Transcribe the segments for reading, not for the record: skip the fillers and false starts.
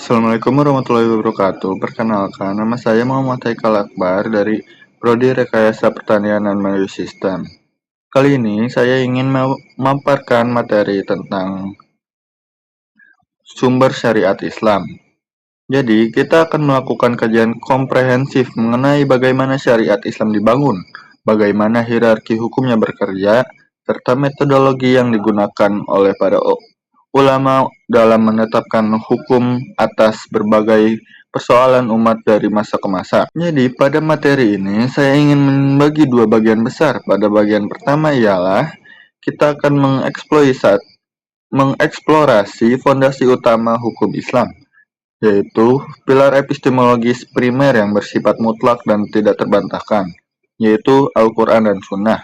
Assalamualaikum warahmatullahi wabarakatuh. Perkenalkan, nama saya Muhammad Haikal Akbar dari Prodi Rekayasa Pertanian dan Management Sistem. Kali ini saya ingin memaparkan materi tentang sumber syariat Islam. Jadi, kita akan melakukan kajian komprehensif mengenai bagaimana syariat Islam dibangun, bagaimana hierarki hukumnya bekerja, serta metodologi yang digunakan oleh para ulama dalam menetapkan hukum atas berbagai persoalan umat dari masa ke masa. Jadi, pada materi ini saya ingin membagi dua bagian besar. Pada bagian pertama ialah kita akan mengeksplorasi fondasi utama hukum Islam, yaitu pilar epistemologis primer yang bersifat mutlak dan tidak terbantahkan, yaitu Al-Quran dan Sunnah.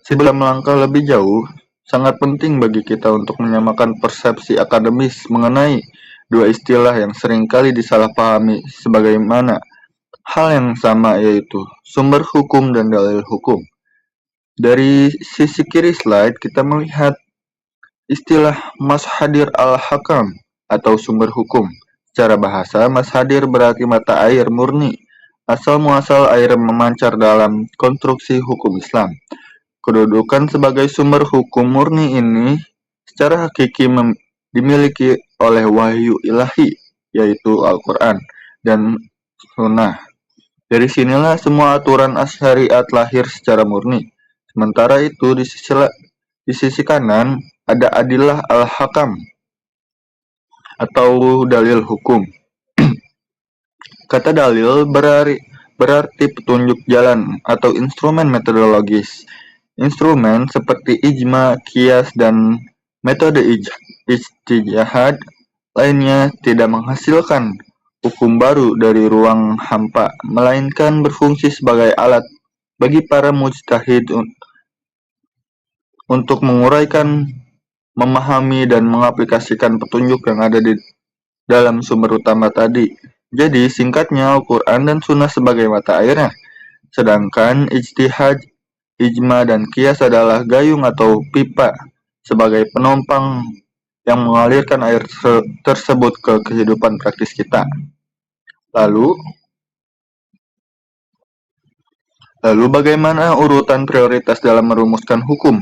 Sebelum melangkah lebih jauh, sangat penting bagi kita untuk menyamakan persepsi akademis mengenai dua istilah yang seringkali disalahpahami sebagaimana hal yang sama, yaitu sumber hukum dan dalil hukum. Dari sisi kiri slide, kita melihat istilah mashadir al-hakam atau sumber hukum. Secara bahasa, mashadir berarti mata air murni, asal-muasal air memancar dalam konstruksi hukum Islam. Kedudukan sebagai sumber hukum murni ini secara hakiki dimiliki oleh wahyu ilahi, yaitu Al-Quran dan Sunnah. Dari sinilah semua aturan syariat lahir secara murni. Sementara itu, di sisi kanan ada adillah al-hakam atau dalil hukum. Kata dalil berarti petunjuk jalan atau instrumen metodologis. Instrumen seperti ijma, qiyas, dan metode ijtihad lainnya tidak menghasilkan hukum baru dari ruang hampa, melainkan berfungsi sebagai alat bagi para mujtahid untuk menguraikan, memahami, dan mengaplikasikan petunjuk yang ada di dalam sumber utama tadi. Jadi, singkatnya, Al-Quran dan Sunnah sebagai mata airnya, sedangkan ijtihad, ijma, dan qiyas adalah gayung atau pipa sebagai penumpang yang mengalirkan air tersebut ke kehidupan praktis kita. Lalu bagaimana urutan prioritas dalam merumuskan hukum?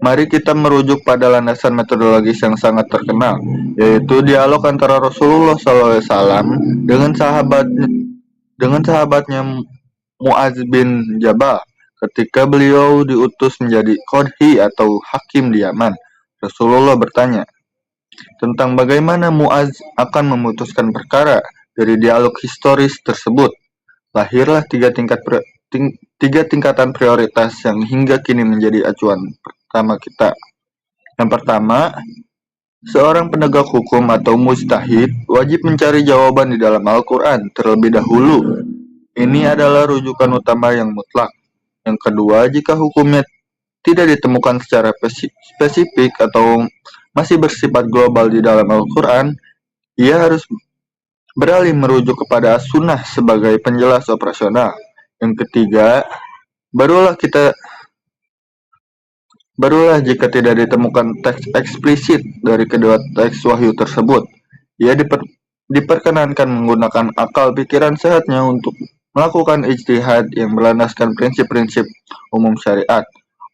Mari kita merujuk pada landasan metodologis yang sangat terkenal, yaitu dialog antara Rasulullah SAW dengan sahabatnya Mu'adz bin Jabal ketika beliau diutus menjadi qadhi atau hakim di Yaman. Rasulullah bertanya tentang bagaimana Mu'adz akan memutuskan perkara. Dari dialog historis tersebut, lahirlah tiga tingkatan prioritas yang hingga kini menjadi acuan pertama kita. Yang pertama, seorang penegak hukum atau mujtahid wajib mencari jawaban di dalam Al-Quran terlebih dahulu. Ini adalah rujukan utama yang mutlak. Yang kedua, jika hukumnya tidak ditemukan secara spesifik atau masih bersifat global di dalam Al-Quran, ia harus beralih merujuk kepada Sunnah sebagai penjelas operasional. Yang ketiga, barulah jika tidak ditemukan teks eksplisit dari kedua teks wahyu tersebut, ia diperkenankan menggunakan akal pikiran sehatnya untuk melakukan ijtihad yang berlandaskan prinsip-prinsip umum syariat.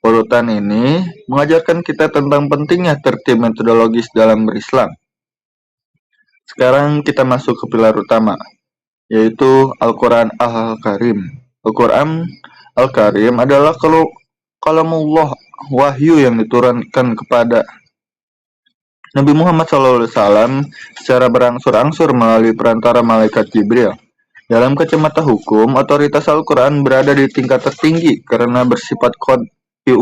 Urutan ini mengajarkan kita tentang pentingnya tertib metodologis dalam berislam. Sekarang kita masuk ke pilar utama, yaitu Al-Quran Al-Karim. Al-Quran Al-Karim adalah kalamullah, wahyu yang diturunkan kepada Nabi Muhammad SAW secara berangsur-angsur melalui perantara malaikat Jibril. Dalam kacamata hukum, otoritas Al-Quran berada di tingkat tertinggi karena bersifat qadhi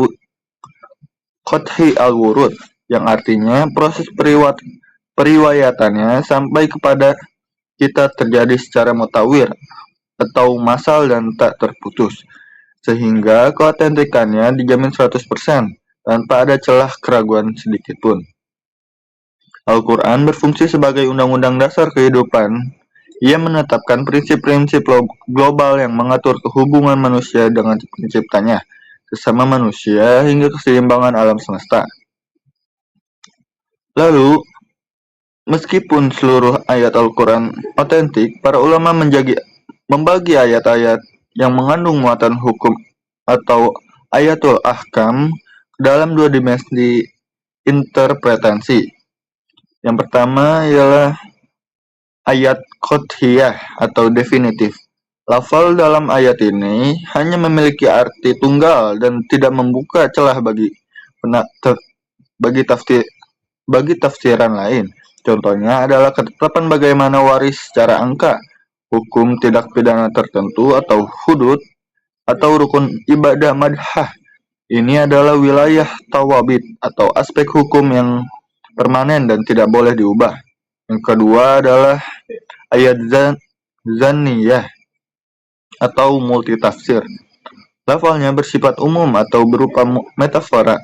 al-wurud, yang artinya proses periwayatannya sampai kepada kita terjadi secara mutawir atau massal dan tak terputus, sehingga keautentikannya dijamin 100% tanpa ada celah keraguan sedikitpun. Al-Quran berfungsi sebagai undang-undang dasar kehidupan. Ia menetapkan prinsip-prinsip global yang mengatur hubungan manusia dengan penciptanya, sesama manusia, hingga keseimbangan alam semesta. Lalu, meskipun seluruh ayat Al-Quran otentik, para ulama membagi ayat-ayat yang mengandung muatan hukum atau ayatul ahkam dalam dua dimensi interpretasi. Yang pertama ialah ayat qot'iyah atau definitif. Lafal dalam ayat ini hanya memiliki arti tunggal dan tidak membuka celah bagi tafsir bagi tafsiran lain. Contohnya adalah ketetapan bagaimana waris secara angka, hukum tindak pidana tertentu atau hudud, atau rukun ibadah madhah. Ini adalah wilayah tawabit atau aspek hukum yang permanen dan tidak boleh diubah. Yang kedua adalah ayat zaniyah atau multitafsir. Lafalnya bersifat umum atau berupa metafora,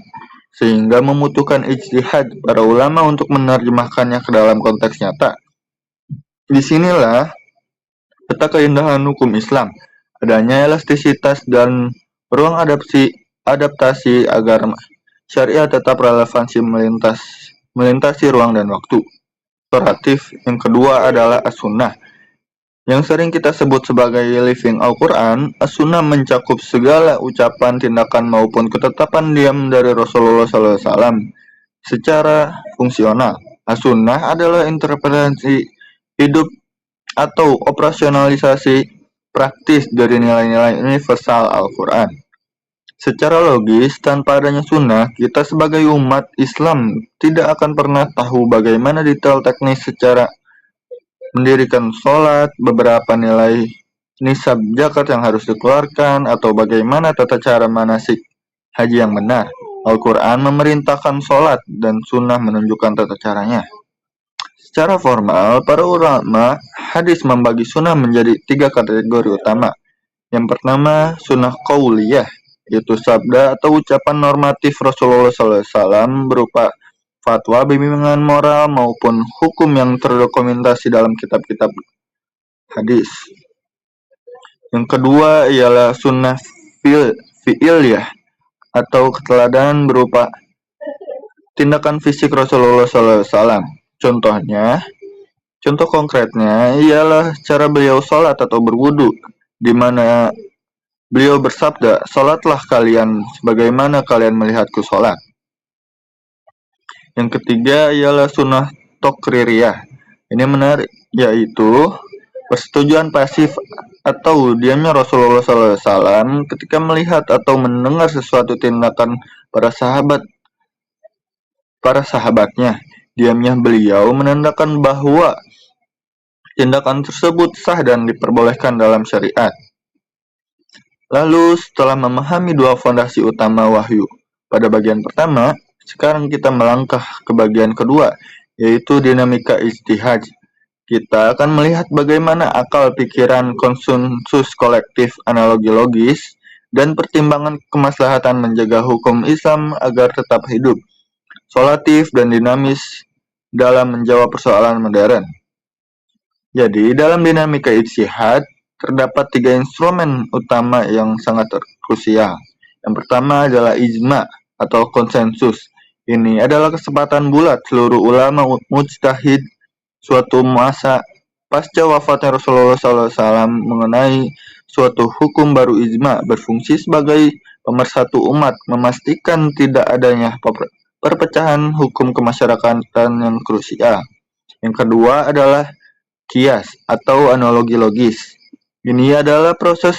sehingga membutuhkan ijtihad para ulama untuk menerjemahkannya ke dalam konteks nyata. Disinilah peta keindahan hukum Islam, adanya elastisitas dan ruang adaptasi agar syariat tetap relevansi melintasi ruang dan waktu. Imperatif yang kedua adalah as-sunnah, yang sering kita sebut sebagai living Al-Quran. As-sunnah mencakup segala ucapan, tindakan, maupun ketetapan diam dari Rasulullah SAW secara fungsional. As-sunnah adalah interpretasi hidup atau operasionalisasi praktis dari nilai-nilai universal Al-Quran. Secara logis, tanpa adanya sunnah, kita sebagai umat Islam tidak akan pernah tahu bagaimana detail teknis secara mendirikan sholat, beberapa nilai nisab zakat yang harus dikeluarkan, atau bagaimana tata cara manasik haji yang benar. Al-Quran memerintahkan sholat dan sunnah menunjukkan tata caranya. Secara formal, para ulama hadis membagi sunnah menjadi 3 kategori utama. Yang pertama, sunnah qauliyah, yaitu sabda atau ucapan normatif Rasulullah SAW berupa fatwa, bimbingan moral, maupun hukum yang terdokumentasi dalam kitab-kitab hadis. Yang kedua ialah sunnah fi'iliyah atau keteladanan berupa tindakan fisik Rasulullah SAW. Contoh konkretnya ialah cara beliau sholat atau berwudu, di mana beliau bersabda, "Sholatlah kalian sebagaimana kalian melihatku sholat." Yang ketiga ialah sunnah taqririyah. Ini menarik, yaitu persetujuan pasif atau diamnya Rasulullah SAW ketika melihat atau mendengar sesuatu tindakan para sahabatnya. Diamnya beliau menandakan bahwa tindakan tersebut sah dan diperbolehkan dalam syariat. Lalu setelah memahami dua fondasi utama wahyu pada bagian pertama, sekarang kita melangkah ke bagian kedua, yaitu dinamika ijtihad. Kita akan melihat bagaimana akal, pikiran, konsensus kolektif, analogi logis, dan pertimbangan kemaslahatan menjaga hukum Islam agar tetap hidup, solatif, dan dinamis dalam menjawab persoalan modern. Jadi, dalam dinamika ijtihad, terdapat 3 instrumen utama yang sangat krusial. Yang pertama adalah ijma atau konsensus. Ini adalah kesepakatan bulat seluruh ulama mujtahid suatu masa pasca wafatnya Rasulullah SAW mengenai suatu hukum. Baru ijma berfungsi sebagai pemersatu umat, memastikan tidak adanya perpecahan hukum kemasyarakatan yang krusial. Yang kedua adalah kias atau analogi logis. Ini adalah proses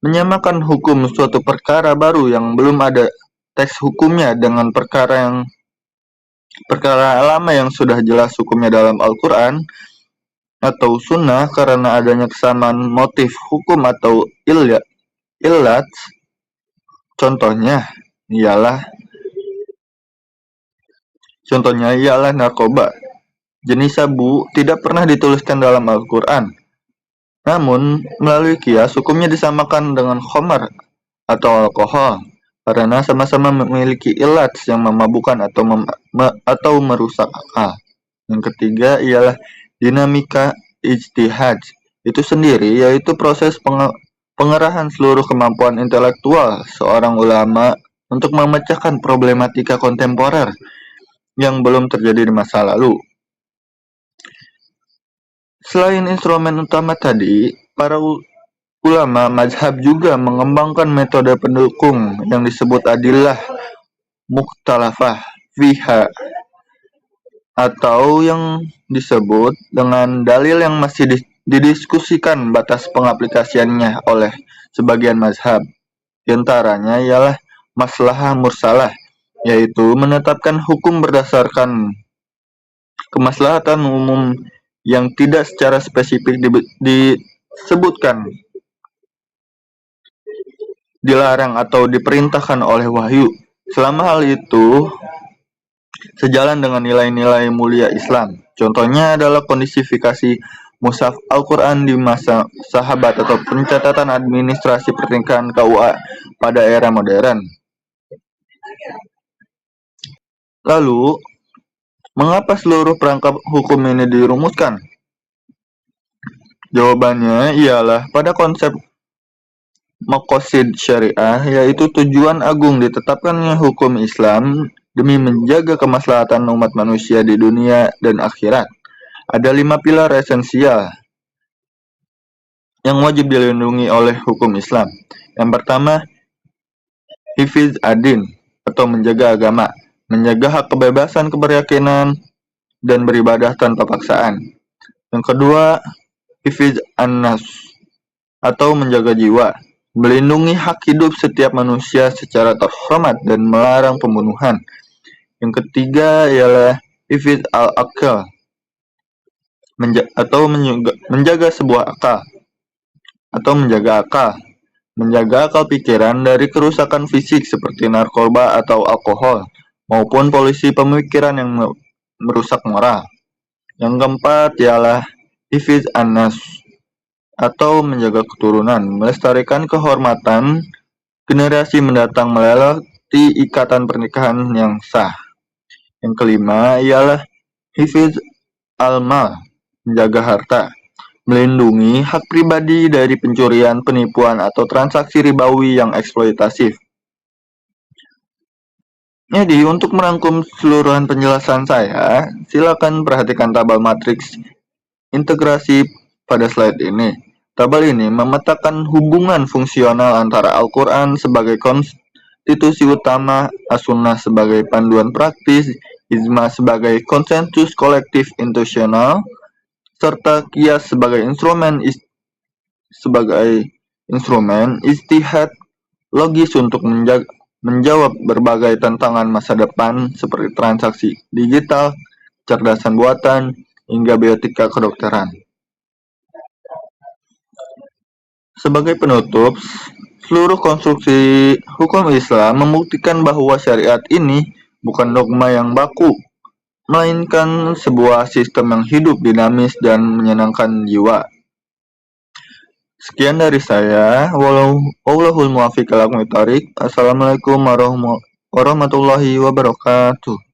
menyamakan hukum suatu perkara baru yang belum ada teks hukumnya dengan perkara lama yang sudah jelas hukumnya dalam Al-Quran atau Sunnah karena adanya kesamaan motif hukum atau illat. Contohnya ialah narkoba. Jenis sabu tidak pernah dituliskan dalam Al-Quran. Namun, melalui kias, hukumnya disamakan dengan khamar atau alkohol, karena sama-sama memiliki ilat yang memabukkan atau merusak akal. Yang ketiga ialah dinamika ijtihad. Itu sendiri yaitu proses pengerahan seluruh kemampuan intelektual seorang ulama untuk memecahkan problematika kontemporer yang belum terjadi di masa lalu. Selain instrumen utama tadi, para ulama mazhab juga mengembangkan metode pendukung yang disebut adillah mukhtalafah fiha, atau yang disebut dengan dalil yang masih didiskusikan batas pengaplikasiannya oleh sebagian mazhab. Di antaranya ialah maslahah mursalah, yaitu menetapkan hukum berdasarkan kemaslahatan umum yang tidak secara spesifik disebutkan, dilarang atau diperintahkan oleh wahyu, selama hal itu sejalan dengan nilai-nilai mulia Islam. Contohnya adalah kondisifikasi mushaf Al-Quran di masa sahabat atau pencatatan administrasi pernikahan KUA pada era modern. Lalu, mengapa seluruh perangkap hukum ini dirumuskan? Jawabannya ialah pada konsep maqasid syariah, yaitu tujuan agung ditetapkannya hukum Islam demi menjaga kemaslahatan umat manusia di dunia dan akhirat. Ada 5 pilar esensial yang wajib dilindungi oleh hukum Islam. Yang pertama, hifz ad-din atau menjaga agama, menjaga hak kebebasan keberyakinan dan beribadah tanpa paksaan. Yang kedua, hifz an-nafs atau menjaga jiwa, melindungi hak hidup setiap manusia secara terhormat dan melarang pembunuhan. Yang ketiga ialah hifz al-aql atau menjaga sebuah akal atau menjaga akal pikiran dari kerusakan fisik seperti narkoba atau alkohol maupun polusi pemikiran yang merusak moral. Yang keempat ialah hifz an-nafs atau menjaga keturunan, melestarikan kehormatan generasi mendatang melalui ikatan pernikahan yang sah. Yang kelima ialah hifz al-mal, menjaga harta, melindungi hak pribadi dari pencurian, penipuan, atau transaksi ribawi yang eksploitatif. Jadi, untuk merangkum keseluruhan penjelasan saya, silakan perhatikan tabel matriks integrasi pada slide ini. Tabel ini memetakan hubungan fungsional antara Al-Quran sebagai konstitusi utama, As-Sunnah sebagai panduan praktis, Ijma sebagai konsensus kolektif institusional, serta Qiyas sebagai ijtihad logis untuk menjawab berbagai tantangan masa depan seperti transaksi digital, kecerdasan buatan, hingga bioetika kedokteran. Sebagai penutup, seluruh konstruksi hukum Islam membuktikan bahwa syariat ini bukan dogma yang baku, melainkan sebuah sistem yang hidup, dinamis, dan menyenangkan jiwa. Sekian dari saya. Wallahul muwaffiq ila aqwamit thoriq. Assalamualaikum warahmatullahi wabarakatuh.